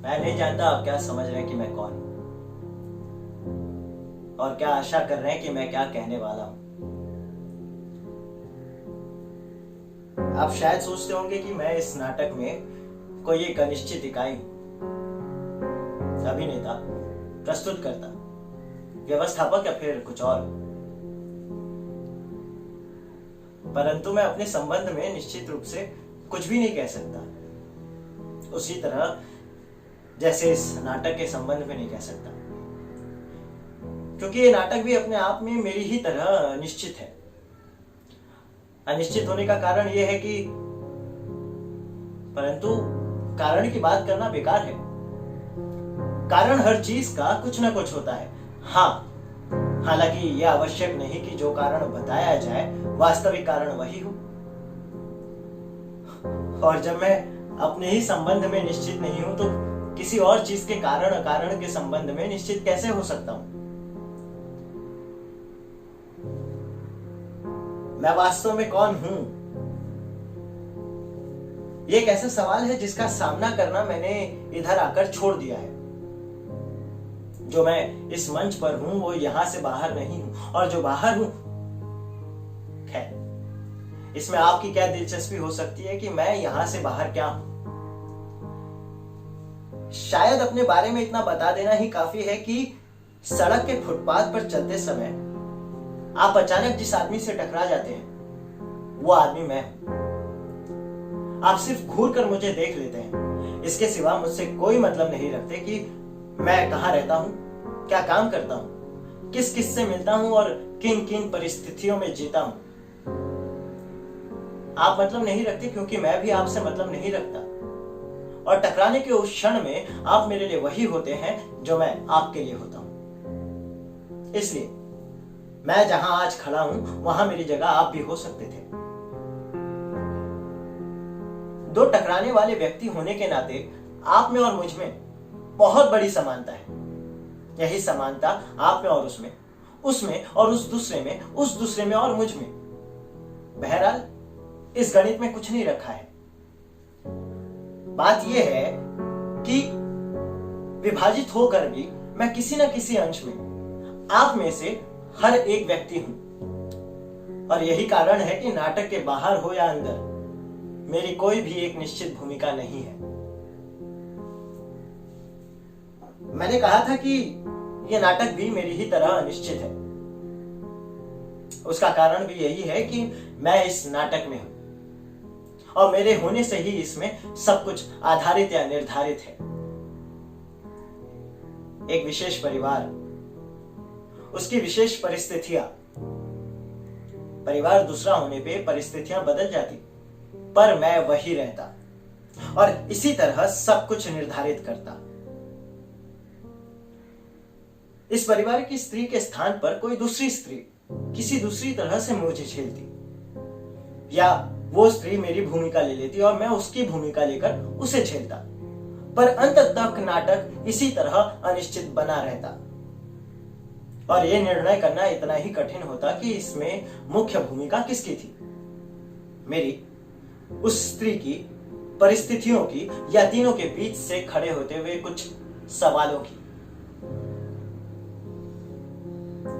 मैं नहीं जानता आप क्या समझ रहे हैं कि मैं कौन हूं और क्या आशा कर रहे हैं कि मैं क्या कहने वाला हूं। आप शायद सोचते होंगे कि मैं इस नाटक में कोई एक अनिश्चित इकाई हूं, अभिनेता, प्रस्तुतकर्ता, व्यवस्थापक या फिर कुछ और। परंतु मैं अपने संबंध में निश्चित रूप से कुछ भी नहीं कह सकता, उसी तरह जैसे इस नाटक के संबंध में नहीं कह सकता, क्योंकि ये नाटक भी अपने आप में मेरी ही तरह अनिश्चित है। अनिश्चित होने का कारण यह है कि, परंतु कारण की बात करना बेकार है। कारण हर चीज का कुछ ना कुछ होता है। हाँ, हालांकि यह आवश्यक नहीं कि जो कारण बताया जाए वास्तविक कारण वही हो। और जब मैं अपने ही संबंध में निश्चित नहीं हूं तो किसी और चीज के कारण अकारण के संबंध में निश्चित कैसे हो सकता हूं? मैं वास्तव में कौन हूं? यह एक ऐसा सवाल है जिसका सामना करना मैंने इधर आकर छोड़ दिया है। जो मैं इस मंच पर हूं वो यहां से बाहर नहीं हूं, और जो बाहर हूं, खैर, इसमें आपकी क्या दिलचस्पी हो सकती है कि मैं यहां से बाहर क्या हूं? शायद अपने बारे में इतना बता देना ही काफी है कि सड़क के फुटपाथ पर चलते समय आप अचानक जिस आदमी से टकरा जाते हैं वो आदमी मैं हूं। आप सिर्फ घूर कर मुझे देख लेते हैं, इसके सिवा मुझसे कोई मतलब नहीं रखते कि मैं कहां रहता हूं, क्या काम करता हूं, किस किस से मिलता हूं और किन किन परिस्थितियों में जीता हूं। आप मतलब नहीं रखते क्योंकि मैं भी आपसे मतलब नहीं रखता, और टकराने के उस क्षण में आप मेरे लिए वही होते हैं जो मैं आपके लिए होता हूं। इसलिए मैं जहां आज खड़ा हूं वहां मेरी जगह आप भी हो सकते थे। दो टकराने वाले व्यक्ति होने के नाते आप में और मुझ में बहुत बड़ी समानता है। यही समानता आप में और उसमें, उसमें और उस दूसरे में और मुझ में। बहरहाल इस गणित में कुछ नहीं रखा है। बात यह है कि विभाजित होकर भी मैं किसी न किसी अंश में आप में से हर एक व्यक्ति हूं, और यही कारण है कि नाटक के बाहर हो या अंदर मेरी कोई भी एक निश्चित भूमिका नहीं है। मैंने कहा था कि यह नाटक भी मेरी ही तरह अनिश्चित है। उसका कारण भी यही है कि मैं इस नाटक में हूं, और मेरे होने से ही इसमें सब कुछ आधारित या निर्धारित है। एक विशेष परिवार, उसकी विशेष परिस्थितियां। परिवार दूसरा होने पे परिस्थितियां बदल जाती, पर मैं वही रहता और इसी तरह सब कुछ निर्धारित करता। इस परिवार की स्त्री के स्थान पर कोई दूसरी स्त्री किसी दूसरी तरह से मुझे झेलती, या वो स्त्री मेरी भूमिका ले लेती और मैं उसकी भूमिका लेकर उसे झेलता, पर अंत तक नाटक इसी तरह अनिश्चित बना रहता। और यह निर्णय करना इतना ही कठिन होता कि इसमें मुख्य भूमिका किसकी थी, मेरी, उस स्त्री की, परिस्थितियों की, या तीनों के बीच से खड़े होते हुए कुछ सवालों की।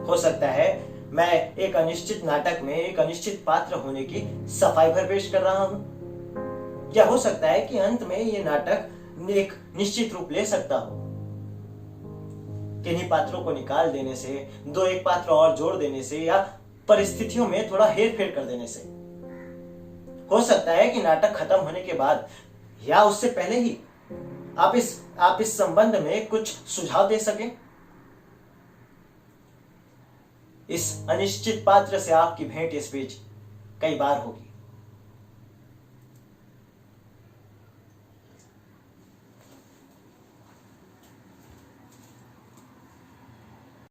हो सकता है मैं एक अनिश्चित नाटक में एक अनिश्चित पात्र होने की सफाई भर पेश कर रहा हूं, या हो सकता है कि अंत में यह नाटक एक निश्चित रूप ले सकता हो। किन्हीं पात्रों को निकाल देने से, दो एक पात्र और जोड़ देने से, या परिस्थितियों में थोड़ा हेर फेर कर देने से। हो सकता है कि नाटक खत्म होने के बाद या उससे पहले ही आप इस संबंध में कुछ सुझाव दे सकें। इस अनिश्चित पात्र से आपकी भेंट इस बीच कई बार होगी।